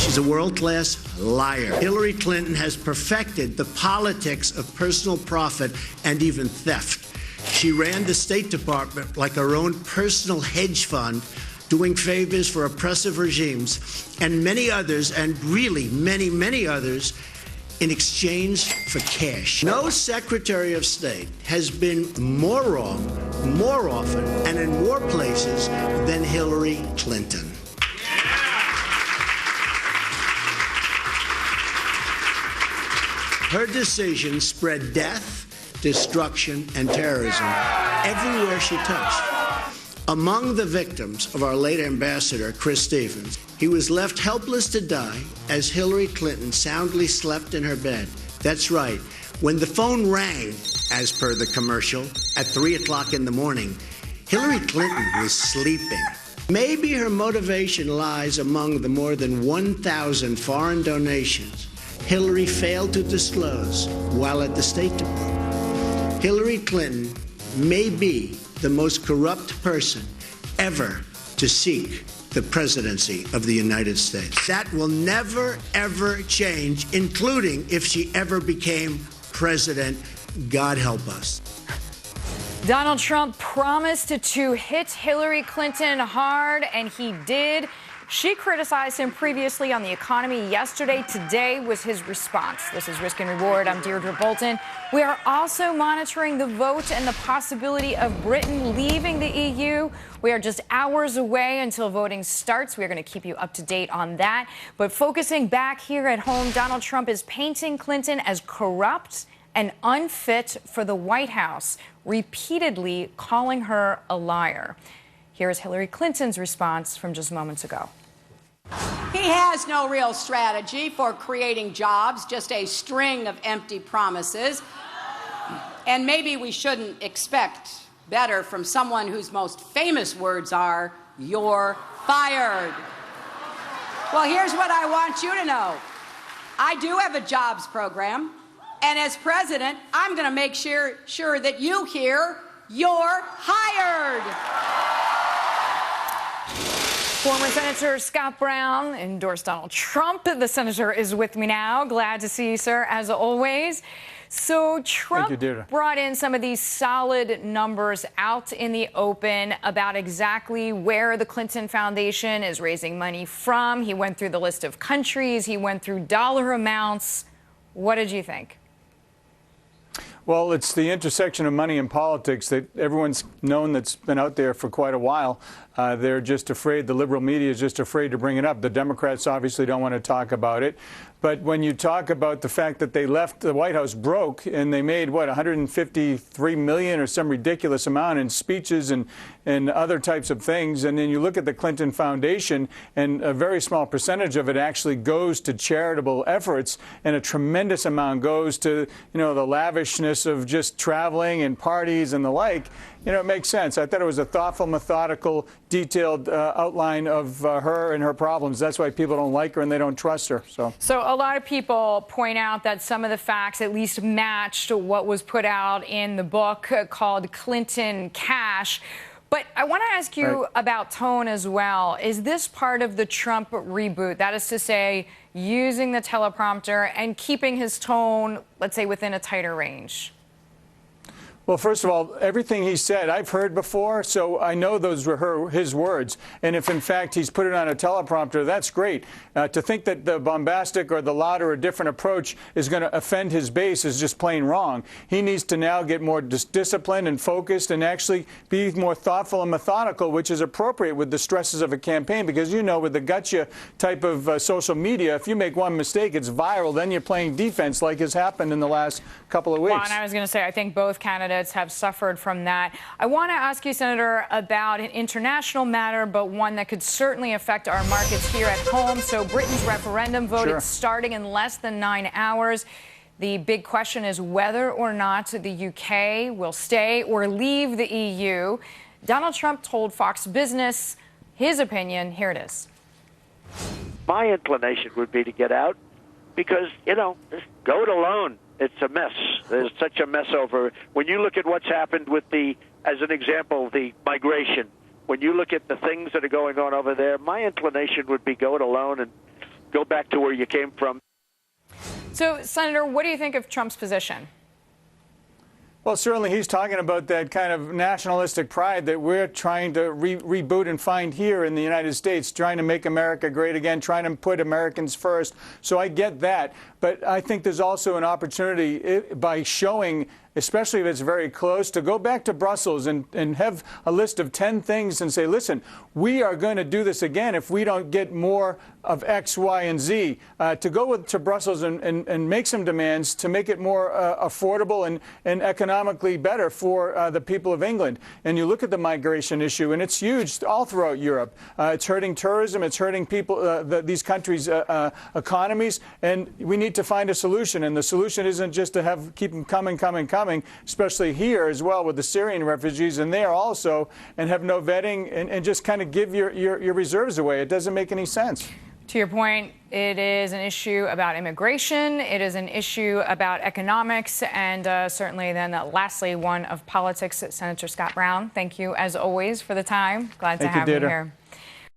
She's a world-class liar. Hillary Clinton has perfected the politics of personal profit and even theft. She ran the State Department like her own personal hedge fund, doing favors for oppressive regimes, and many others, and really many, many others, in exchange for cash. No Secretary of State has been more wrong, more often, and in more places than Hillary Clinton. Her decisions spread death, destruction, and terrorism everywhere she touched. Among the victims of our late ambassador, Chris Stevens, he was left helpless to die as Hillary Clinton soundly slept in her bed. That's right. When the phone rang, as per the commercial, at 3 o'clock in the morning, Hillary Clinton was sleeping. Maybe her motivation lies among the more than 1,000 foreign donations Hillary failed to disclose while at the State Department. Hillary Clinton may be the most corrupt person ever to seek the presidency of the United States. That will never, ever change, including if she ever became president. God help us. Donald Trump promised to hit Hillary Clinton hard, and he did. She criticized him previously on the economy yesterday. Today was his response. This is Risk and Reward. I'm Deirdre Bolton. We are also monitoring the vote and the possibility of Britain leaving the EU. We are just hours away until voting starts. We are going to keep you up to date on that. But focusing back here at home, Donald Trump is painting Clinton as corrupt and unfit for the White House, repeatedly calling her a liar. Here is Hillary Clinton's response from just moments ago. He has no real strategy for creating jobs, just a string of empty promises. And maybe we shouldn't expect better from someone whose most famous words are, "You're fired." Well, here's what I want you to know. I do have a jobs program, and as president, I'm going to make sure that you hear, "You're hired." Former Senator Scott Brown endorsed Donald Trump. The senator is with me now. Glad to see you, sir, as always. So Trump brought in some of these solid numbers out in the open about exactly where the Clinton Foundation is raising money from. He went through the list of countries. He went through dollar amounts. What did you think? Well, it's the intersection of money and politics that everyone's known that's been out there for quite a while. They're just afraid, the liberal media is just afraid to bring it up. The Democrats obviously don't want to talk about it. But when you talk about the fact that they left the White House broke and they made, what, $153 million or some ridiculous amount in speeches and other types of things, and then you look at the Clinton Foundation and a very small percentage of it actually goes to charitable efforts and a tremendous amount goes to, the lavishness of just traveling and parties and the like, it makes sense. I thought it was a thoughtful, methodical, detailed outline of her and her problems. That's why people don't like her and they don't trust her. So a lot of people point out that some of the facts at least matched what was put out in the book called Clinton Cash. But I want to ask you about tone as well. Is this part of the Trump reboot? That is to say, using the teleprompter and keeping his tone, let's say, within a tighter range? Well, first of all, everything he said I've heard before, so I know those were his words. And if, in fact, he's put it on a teleprompter, that's great. To think that the bombastic or the loud or a different approach is going to offend his base is just plain wrong. He needs to now get more disciplined and focused and actually be more thoughtful and methodical, which is appropriate with the stresses of a campaign. Because, with the gotcha type of social media, if you make one mistake, it's viral. Then you're playing defense like has happened in the last couple of weeks. Well, and I was going to say, I think both candidates have suffered from that. I want to ask you, Senator, about an international matter, but one that could certainly affect our markets here at home. So Britain's referendum vote is starting in less than 9 hours. The big question is whether or not the UK will stay or leave the EU. Donald Trump told Fox Business his opinion. Here it is. My inclination would be to get out because, just go it alone. It's a mess. There's such a mess over. When you look at what's happened with as an example, the migration, when you look at the things that are going on over there, my inclination would be go it alone and go back to where you came from. So, Senator, what do you think of Trump's position? Well, certainly he's talking about that kind of nationalistic pride that we're trying to reboot and find here in the United States, trying to make America great again, trying to put Americans first. So I get that. But I think there's also an opportunity by showing, especially if it's very close, to go back to Brussels and have a list of 10 things and say, listen, we are going to do this again if we don't get more of X, Y, and Z. To go to Brussels and make some demands to make it more affordable and economically better for the people of England. And you look at the migration issue, and it's huge all throughout Europe. It's hurting tourism. It's hurting people, these countries' economies. And we need to find a solution. And the solution isn't just to keep them coming, especially here as well with the Syrian refugees and there also, and have no vetting and just kind of give your reserves away. It doesn't make any sense. To your point, it is an issue about immigration. It is an issue about economics, and certainly then lastly, one of politics. Senator Scott Brown, thank you as always for the time. Glad to have you here.